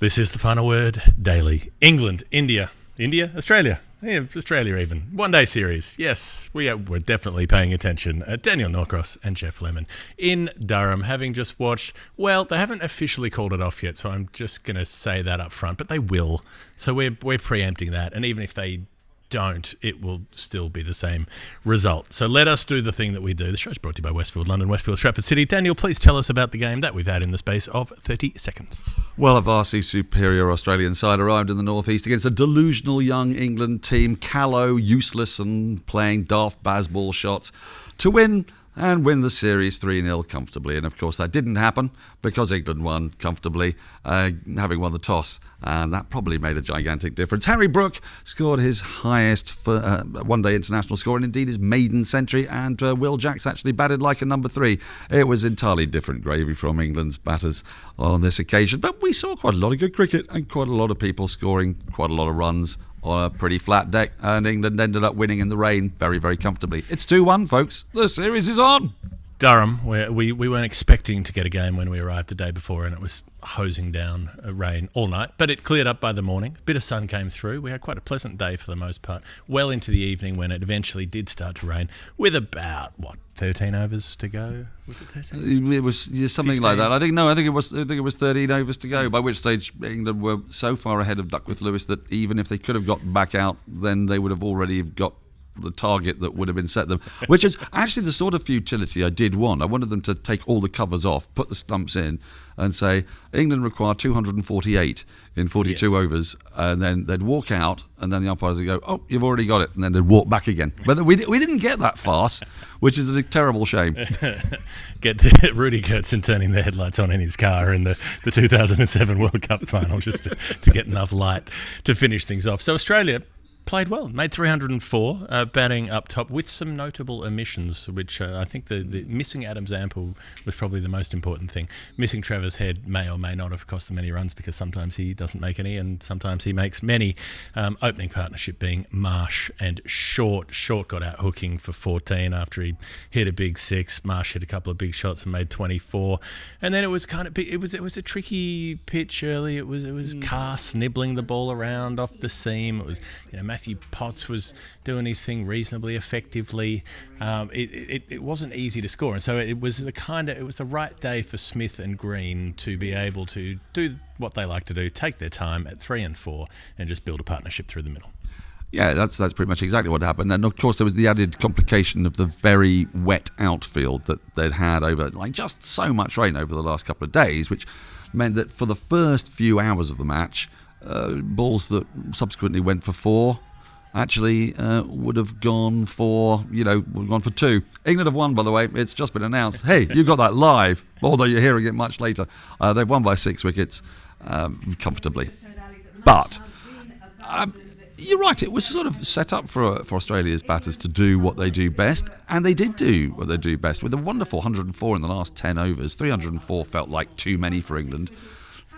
This is the Final Word Daily. England, India, Australia. Yeah, Australia even. One-day series. Yes, we're definitely paying attention. Daniel Norcross and Geoff Lemon in Durham, having just watched, well, they haven't officially called it off yet, so I'm just going to say that up front, but they will. So we're preempting that, and even if they don't, it will still be the same result. So let us do the thing that we do. The show's brought to you by Westfield, London, Westfield, Stratford City. Daniel, please tell us about the game that we've had in the space of 30 seconds. Well, a vastly superior Australian side arrived in the northeast against a delusional young England team, callow, useless and playing daft baseball shots to win the series 3-0 comfortably. And of course that didn't happen because England won comfortably, having won the toss, and that probably made a gigantic difference. Harry Brook scored his highest one-day international score and indeed his maiden century, and Will Jacks actually batted like a number 3. It was entirely different gravy from England's batters on this occasion, but we saw quite a lot of good cricket and quite a lot of people scoring quite a lot of runs on a pretty flat deck, and England ended up winning in the rain very, very comfortably. It's 2-1, folks. The series is on. Durham, where we weren't expecting to get a game when we arrived the day before, and it was hosing down rain all night, but it cleared up by the morning. A bit of sun came through. We had quite a pleasant day for the most part, well into the evening when it eventually did start to rain, with about, 13 overs to go? Was it 13? It was something 15? Like that. I think it was 13 overs to go, by which stage England were so far ahead of Duckworth Lewis that even if they could have got back out, then they would have already got the target that would have been set them, which is actually the sort of futility I did want. I wanted them to take all the covers off, put the stumps in, and say England require 248 in 42 overs, and then they'd walk out, and then the umpires would go, "Oh, you've already got it," and then they'd walk back again. But we didn't get that farce, which is a terrible shame. Get Rudy Kurtzen turning the headlights on in his car in the 2007 World Cup final just to get enough light to finish things off. So Australia played well, made 304, batting up top with some notable omissions, which I think the missing Adam Zampa was probably the most important thing. Missing Trevor's Head may or may not have cost them any runs, because sometimes he doesn't make any and sometimes he makes many. Opening partnership being Marsh and Short. Short got out hooking for 14 after he hit a big 6. Marsh hit a couple of big shots and made 24. And then it was it was a tricky pitch early. It was Carr nibbling the ball around off the seam. It was Matthew Potts was doing his thing reasonably effectively. It wasn't easy to score, and so it was the right day for Smith and Green to be able to do what they like to do, take their time at 3 and 4, and just build a partnership through the middle. Yeah, that's pretty much exactly what happened. And of course there was the added complication of the very wet outfield that they'd had over just so much rain over the last couple of days, which meant that for the first few hours of the match, balls that subsequently went for 4 actually would have gone for 2. England have won, by the way. It's just been announced. Hey, you got that live, although you're hearing it much later. They've won by 6 wickets comfortably. But you're right, it was sort of set up for Australia's batters to do what they do best, and they did do what they do best with a wonderful 104 in the last 10 overs. 304 felt like too many for England.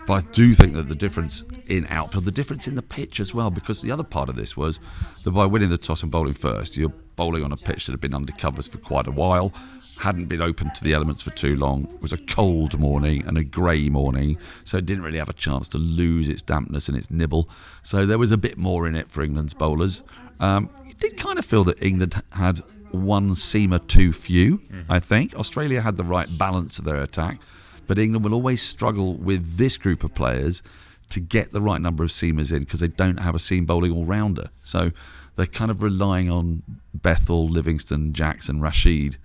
But I do think that the difference in outfield, the difference in the pitch as well, because the other part of this was that by winning the toss and bowling first, you're bowling on a pitch that had been under covers for quite a while, hadn't been open to the elements for too long. It was a cold morning and a grey morning, so it didn't really have a chance to lose its dampness and its nibble. So there was a bit more in it for England's bowlers. It did kind of feel that England had one seamer too few, I think. Australia had the right balance of their attack, but England will always struggle with this group of players to get the right number of seamers in because they don't have a seam bowling all-rounder. So they're kind of relying on Bethel, Livingston, Jackson, Rashid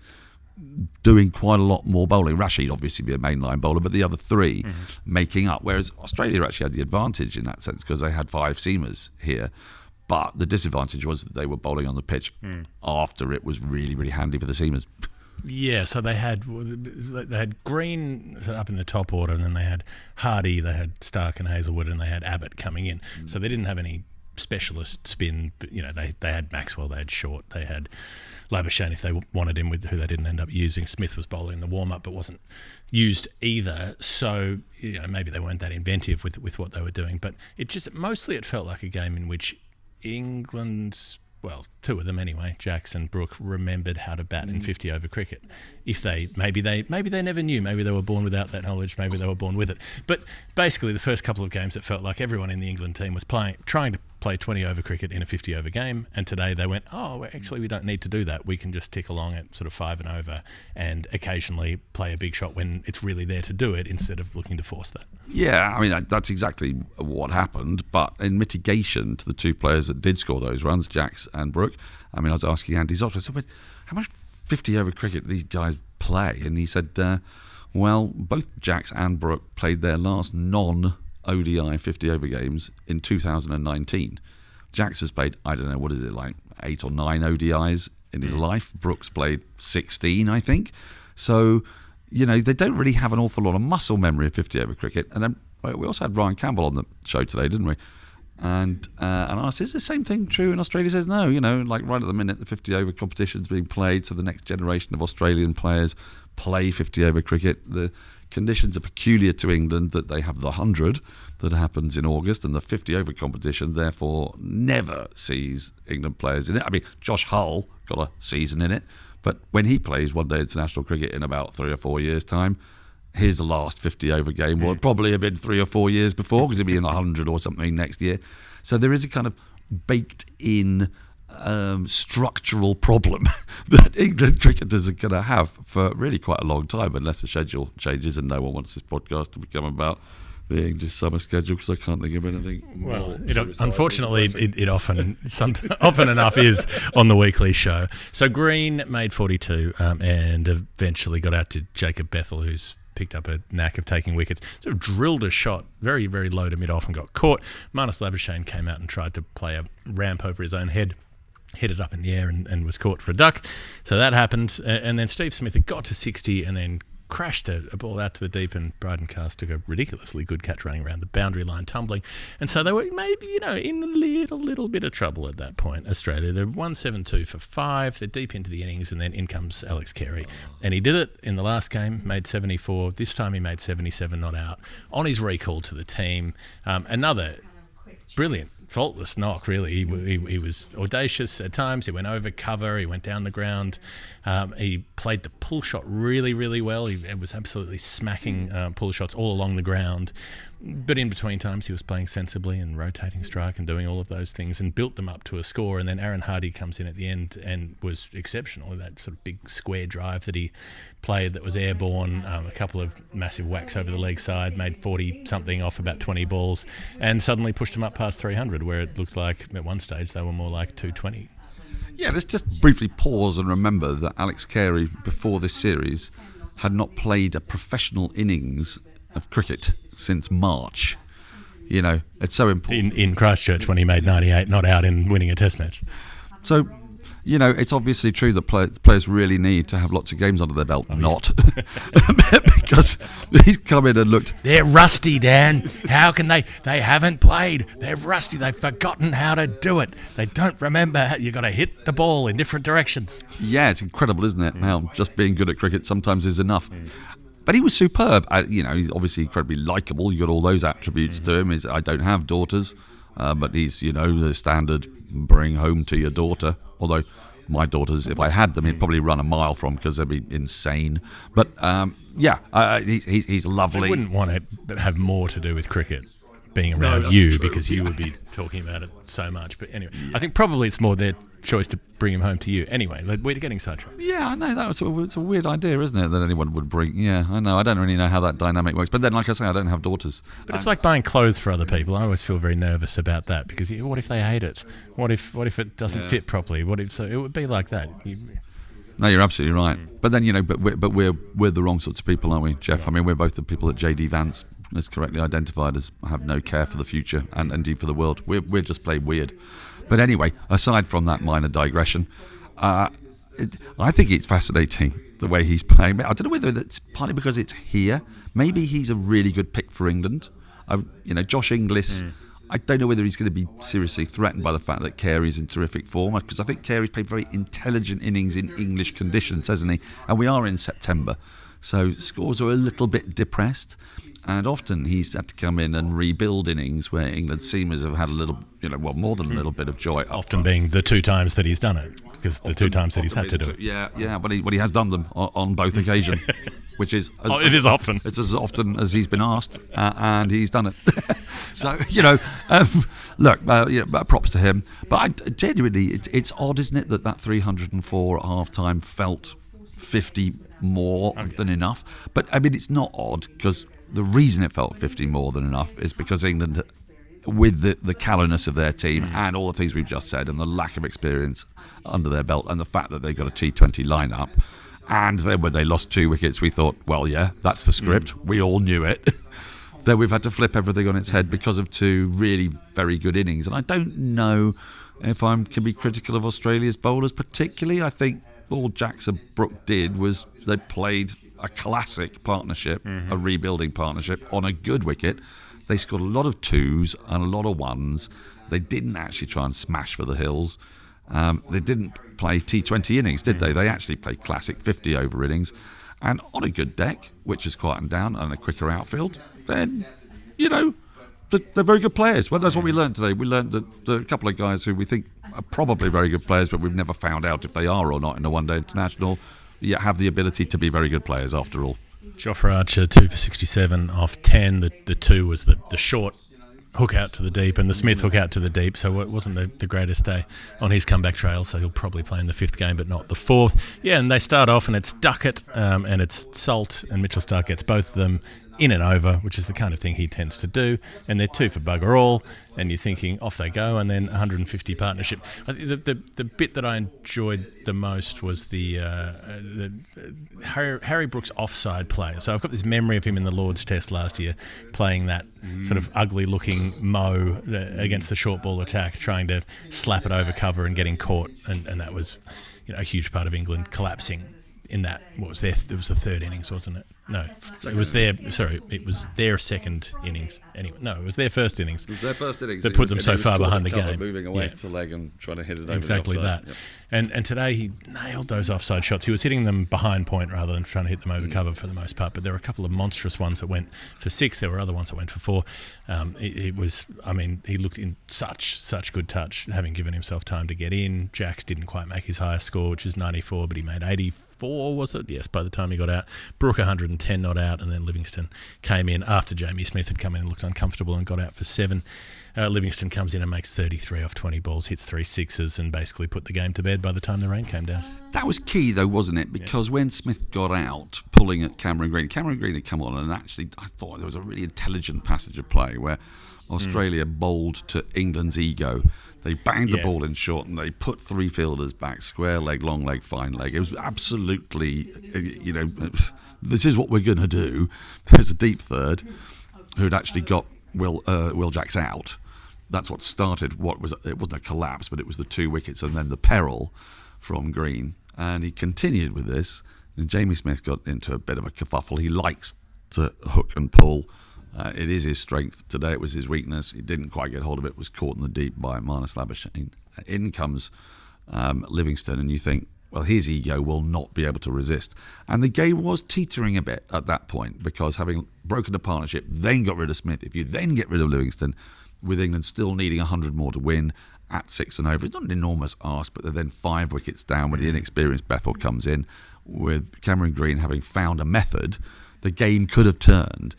doing quite a lot more bowling. Rashid obviously be a mainline bowler, but the other 3 making up, whereas Australia actually had the advantage in that sense because they had 5 seamers here. But the disadvantage was that they were bowling on the pitch after it was really, really handy for the seamers. Yeah, so they had Green up in the top order, and then they had Hardy, they had Stark and Hazelwood, and they had Abbott coming in. So they didn't have any specialist spin, but they had Maxwell, they had Short, they had Labuschagne if they wanted him, with who they didn't end up using. Smith was bowling the warm up but wasn't used either. So maybe they weren't that inventive with what they were doing, but it felt like a game in which England's well, two of them anyway, Jacks and Brook, remembered how to bat in 50-over cricket. If maybe they never knew, maybe they were born without that knowledge, maybe they were born with it. But basically, the first couple of games, it felt like everyone in the England team was trying to play 20-over cricket in a 50-over game, and today they went, actually, we don't need to do that. We can just tick along at sort of 5 and over and occasionally play a big shot when it's really there to do it instead of looking to force that. Yeah, I mean, that's exactly what happened. But in mitigation to the two players that did score those runs, Jacks and Brook, I mean, I was asking Andy Zotter, I said, how much 50-over cricket do these guys play? And he said, well, both Jacks and Brook played their last non-ODI 50-over games in 2019. Jacks has played, I don't know, what is it, like 8 or 9 ODIs in his life. Brook's played 16, I think. So, they don't really have an awful lot of muscle memory of 50-over cricket. And then we also had Ryan Campbell on the show today, didn't we? And I asked, is the same thing true in Australia? He says, no, like right at the minute, the 50-over competition's being played, so the next generation of Australian players play 50-over cricket. The conditions are peculiar to England, that they have the 100 that happens in August, and the 50-over competition therefore never sees England players in it. I mean, Josh Hull got a season in it, but when he plays one-day international cricket in about 3 or 4 years' time, his last 50-over game would probably have been 3 or 4 years before, because he'll be in the 100 or something next year. So there is a kind of baked-in structural problem that England cricketers are going to have for really quite a long time, unless the schedule changes, and no one wants this podcast to become about the English summer schedule, because I can't think of anything. Well, unfortunately, it often enough is on the weekly show. So Green made 42 and eventually got out to Jacob Bethel, who's picked up a knack of taking wickets, sort of drilled a shot very, very low to mid-off and got caught. Marnus Labuschagne came out and tried to play a ramp over his own head, hit it up in the air and was caught for a duck. So that happened. And then Steve Smith had got to 60 and then crashed a ball out to the deep, and Bryden Cast took a ridiculously good catch running around the boundary line, tumbling. And so they were maybe, in a little bit of trouble at that point, Australia. They're 172 for 5. They're deep into the innings, and then in comes Alex Carey. And he did it in the last game, made 74. This time he made 77, not out, on his recall to the team. Another brilliant, faultless knock, really. He was audacious at times. He went over cover. He went down the ground. He played the pull shot really, really well. He was absolutely smacking pull shots all along the ground. But in between times, he was playing sensibly and rotating strike and doing all of those things and built them up to a score. And then Aaron Hardy comes in at the end and was exceptional. That sort of big square drive that he played that was airborne, a couple of massive whacks over the leg side, made 40-something off about 20 balls, and suddenly pushed him up past 300, where it looked like at one stage they were more like 220. Yeah, let's just briefly pause and remember that Alex Carey, before this series, had not played a professional innings of cricket since March. It's so important. In Christchurch, when he made 98, not out in winning a test match. So, it's obviously true that players really need to have lots of games under their belt. Because he's come in and looked... They're rusty, Dan. How can they... They haven't played. They're rusty. They've forgotten how to do it. They don't remember how you've got to hit the ball in different directions. Yeah, it's incredible, isn't it? How just being good at cricket sometimes is enough. But he was superb. He's obviously incredibly likeable. You got all those attributes to him. I don't have daughters, but he's, the standard bring home to your daughter. Although my daughters, if I had them, he'd probably run a mile from, because they'd be insane. But he's lovely. I wouldn't want to have more to do with cricket being around you, because you would be talking about it so much. But anyway, I think probably it's more their choice to bring him home to you. Anyway, we're getting sidetracked. Yeah, I know. It's a weird idea, isn't it, that anyone would bring... Yeah, I know. I don't really know how that dynamic works. But then, like I say, I don't have daughters. But it's like buying clothes for other people. I always feel very nervous about that, because what if they hate it? What if it doesn't fit properly? So it would be like that. No, you're absolutely right. But then, but we're the wrong sorts of people, aren't we, Geoff? I mean, we're both the people that J.D. Vance is correctly identified as have no care for the future and indeed for the world. We're just plain weird. But anyway, aside from that minor digression, I think it's fascinating the way he's playing. I don't know whether that's partly because it's here. Maybe he's a really good pick for England. Josh Inglis, I don't know whether he's going to be seriously threatened by the fact that Carey's in terrific form, because I think Carey's played very intelligent innings in English conditions, hasn't he? And we are in September, so scores are a little bit depressed. And often he's had to come in and rebuild innings where England seamers have had a little, more than a little bit of joy. Often being the 2 times that he's done it, because the 2 times that he's had to do it. Yeah, but he has done them on both occasions, which is... It is often. It's as often as he's been asked, and he's done it. So, look, props to him. But genuinely, it's odd, isn't it, that 304 at half-time felt 50 more than enough. But, I mean, it's not odd, because the reason it felt 50 more than enough is because England, with the callousness of their team and all the things we've just said, and the lack of experience under their belt, and the fact that they've got a T20 lineup, and then when they lost 2 wickets, we thought, well, yeah, that's the script. We all knew it. Then we've had to flip everything on its head because of 2 really very good innings. And I don't know if I can be critical of Australia's bowlers particularly. I think all Jax and Brook did was they played a classic partnership, a rebuilding partnership, on a good wicket. They scored a lot of 2s and a lot of 1s. They didn't actually try and smash for the hills. They didn't play T20 innings, did they? They actually played classic 50-over innings. And on a good deck, which has quietened down, and a quicker outfield, then, they're very good players. Well, that's what we learned today. We learned that there are a couple of guys who we think are probably very good players, but we've never found out if they are or not in a one-day international, yet have the ability to be very good players after all. Geoff Archer, 2 for 67 off 10. The 2 was the short hook out to the deep, and the Smith hook out to the deep, so it wasn't the greatest day on his comeback trail, so he'll probably play in the 5th game, but not the 4th. Yeah, and they start off, and it's Duckett and it's Salt, and Mitchell Starc gets both of them in and over, which is the kind of thing he tends to do, and they're 2 for bugger all, and you're thinking, off they go, and then 150 partnership. I think the bit that I enjoyed the most was the Harry Brook's offside play. So I've got this memory of him in the Lord's Test last year playing that sort of ugly-looking mo against the short ball attack, trying to slap it over cover and getting caught, and that was a huge part of England collapsing in that. It was the 3rd innings, wasn't it? No, it was their 2nd innings. Anyway, no, it was their 1st innings. It was their 1st innings that put them so far behind the game. Moving away to leg and trying to hit it over exactly the offside. That. Yep. And today he nailed those offside shots. He was hitting them behind point rather than trying to hit them over cover for the most part. But there were a couple of monstrous ones that went for 6. There were other ones that went for 4. He looked in such good touch, having given himself time to get in. Jax didn't quite make his highest score, which is 94, but he made 84. Was it? Yes, by the time he got out. Brook 110 not out, and then Livingston came in after Jamie Smith had come in and looked uncomfortable and got out for 7. Livingston comes in and makes 33 off 20 balls, hits 3 sixes, and basically put the game to bed by the time the rain came down. That was key, though, wasn't it? Because when Smith got out, pulling at Cameron Green had come on, and actually I thought there was a really intelligent passage of play where Australia bowled to England's ego. They banged the ball in short, and they put 3 fielders back, square leg, long leg, fine leg. It was absolutely, this is what we're going to do. There's a deep third who'd actually got Will Jacks out. That's what started it wasn't a collapse, but it was the 2 wickets and then the peril from Green. And he continued with this, and Jamie Smith got into a bit of a kerfuffle. He likes to hook and pull. It is his strength. Today it was his weakness. He didn't quite get hold of it, was caught in the deep by Marnus Labuschagne. In comes Livingston, and you think, well, his ego will not be able to resist. And the game was teetering a bit at that point, because having broken the partnership, then got rid of Smith, if you then get rid of Livingston, with England still needing 100 more to win at 6 and over, it's not an enormous ask, but they're then 5 wickets down when the inexperienced Bethel comes in. With Cameron Green having found a method, the game could have turned.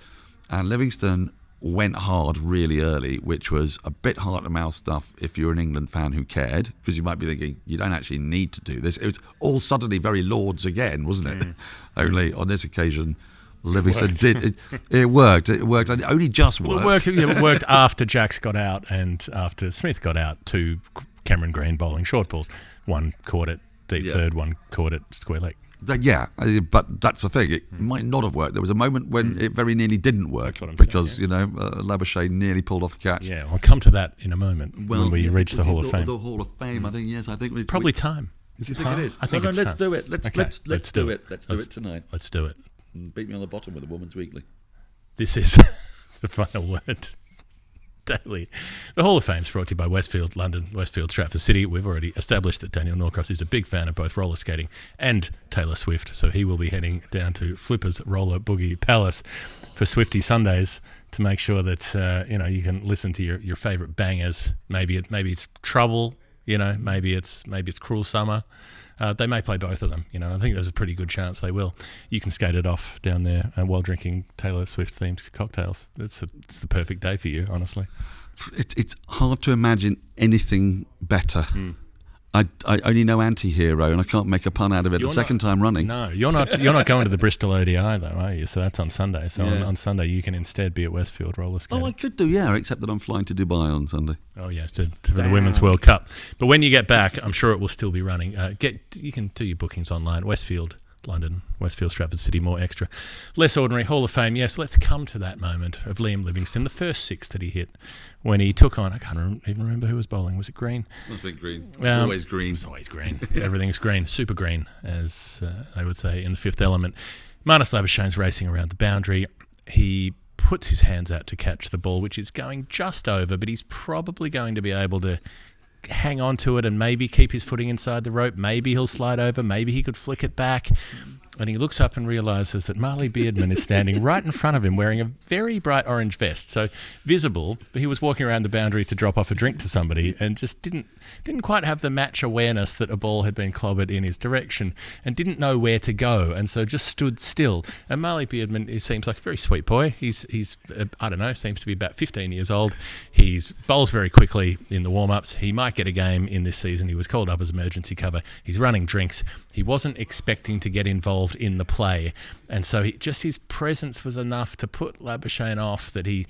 And Livingston went hard really early, which was a bit heart-to-mouth stuff if you're an England fan who cared, because you might be thinking, you don't actually need to do this. It was all suddenly very Lords again, wasn't it? Only on this occasion, Livingston did. It worked. It worked. And it only just worked. It worked after Jax got out and after Smith got out, 2 Cameron Green bowling short balls. 1 caught it deep third, 1 caught it square leg. But that's the thing. It might not have worked. There was a moment when it very nearly didn't work because, Labuschagne nearly pulled off a catch. Yeah, I'll come to that in a moment when we reach the Hall of Fame. The Hall of Fame, I think, yes. I think it's probably time. You think it is? I think let's do it. Let's do it. Let's do it tonight. Let's do it. And beat me on the bottom with a Woman's Weekly. This is the final word. Daily. The Hall of Fame is brought to you by Westfield, London, Westfield, Stratford City. We've already established that Daniel Norcross is a big fan of both roller skating and Taylor Swift, so he will be heading down to Flipper's Roller Boogie Palace for Swifty Sundays to make sure that you can listen to your favourite bangers. Maybe it's Trouble, maybe it's Cruel Summer. They may play both of them. I think there's a pretty good chance they will. You can skate it off down there while drinking Taylor Swift-themed cocktails. It's the perfect day for you, honestly. It's hard to imagine anything better. I only know anti-hero, and I can't make a pun out of it second time running. No, you're not going to the Bristol ODI, though, are you? So that's on Sunday. So on Sunday, you can instead be at Westfield roller skating. Oh, I could do, yeah, except that I'm flying to Dubai on Sunday. Oh, yes, to the Women's World Cup. But when you get back, I'm sure it will still be running. You can do your bookings online. Westfield, London, Westfield, Stratford City, more extra. Less ordinary, Hall of Fame. Yes, let's come to that moment of Liam Livingstone, the first six that he hit when he took on, I can't even remember who was bowling. Was it Green? It must be Green. It's always Green. It's always Green. Everything's green. Super green, as I would say in the Fifth Element. Marnus Labuschagne's racing around the boundary. He puts his hands out to catch the ball, which is going just over, but he's probably going to be able to hang on to it and maybe keep his footing inside the rope. Maybe he'll slide over. Maybe he could flick it back. And he looks up and realises that Marley Beardman is standing right in front of him wearing a very bright orange vest. So visible, but he was walking around the boundary to drop off a drink to somebody and just didn't quite have the match awareness that a ball had been clobbered in his direction and didn't know where to go, and so just stood still. And Marley Beardman, he seems like a very sweet boy. He's seems to be about 15 years old. He's bowls very quickly in the warm-ups. He might get a game in this season. He was called up as emergency cover. He's running drinks. He wasn't expecting to get involved in the play, and so his presence was enough to put Labuschagne off, that he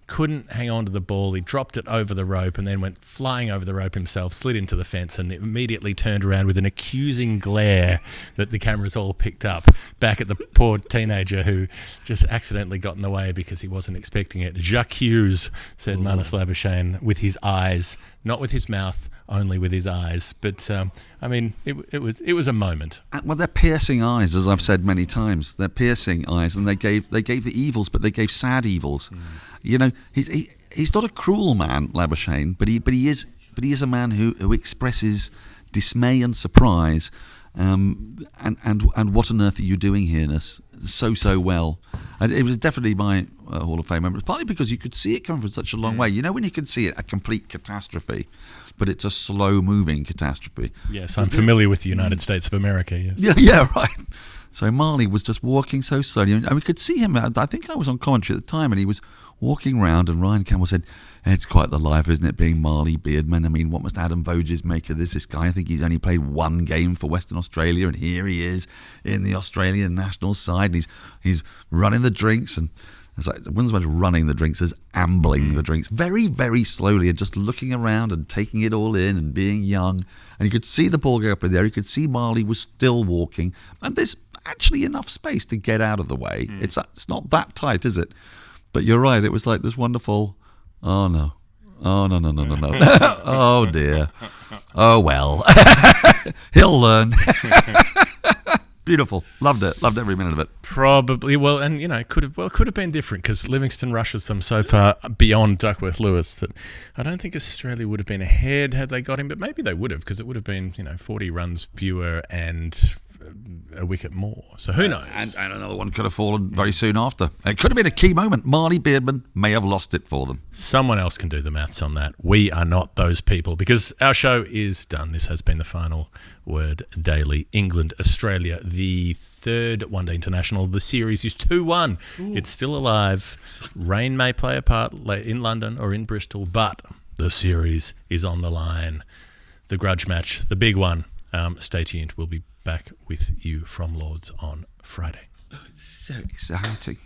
couldn't hang on to the ball. He dropped it over the rope and then went flying over the rope himself, slid into the fence, and immediately turned around with an accusing glare that the cameras all picked up back at the poor teenager who just accidentally got in the way because he wasn't expecting it. Jacques Hughes, said Marnus Labuschagne, with his eyes, not with his mouth, only with his eyes. But it was a moment. Well, they're piercing eyes, as I've said many times. They're piercing eyes, and they gave the evils, but they gave sad evils. He's not a cruel man, Labuschagne, but he is a man who expresses dismay and surprise. And what on earth are you doing here? So well. And it was definitely my Hall of Fame member, partly because you could see it coming from such a long way. When you can see it, a complete catastrophe, but it's a slow-moving catastrophe. Yes, I'm familiar with the United States of America, yes. Yeah, right. So Marley was just walking so slowly, and we could see him. I think I was on commentary at the time, and he was walking round, and Ryan Campbell said, "It's quite the life, isn't it, being Marley Beardman? I mean, what must Adam Voges make of this guy? I think he's only played one game for Western Australia, and here he is in the Australian national side, and he's running the drinks, and it's like, it wasn't so much running the drinks as ambling the drinks very, very slowly, and just looking around and taking it all in and being young. And you could see the ball go up in there. You could see Marley was still walking, and there's actually enough space to get out of the way. It's not that tight, is it? But you're right, it was like this wonderful, oh no. Oh dear. Oh well. He'll learn. Beautiful. Loved it. Loved every minute of it. Probably. Well, and it could have been different, because Livingstone rushes them so far beyond Duckworth Lewis that I don't think Australia would have been ahead had they got him, but maybe they would have, because it would have been 40 runs fewer and a wicket more. So who knows? And another one could have fallen very soon after. It could have been a key moment. Marley Beardman may have lost it for them. Someone else can do the maths on that. We are not those people, because our show is done. This has been the Final Word Daily. England, Australia, the third one-day international. The series is 2-1. It's still alive. Rain may play a part in London or in Bristol, but the series is on the line. The grudge match, the big one. Stay tuned. We'll be back with you from Lords on Friday. Oh, it's so exciting.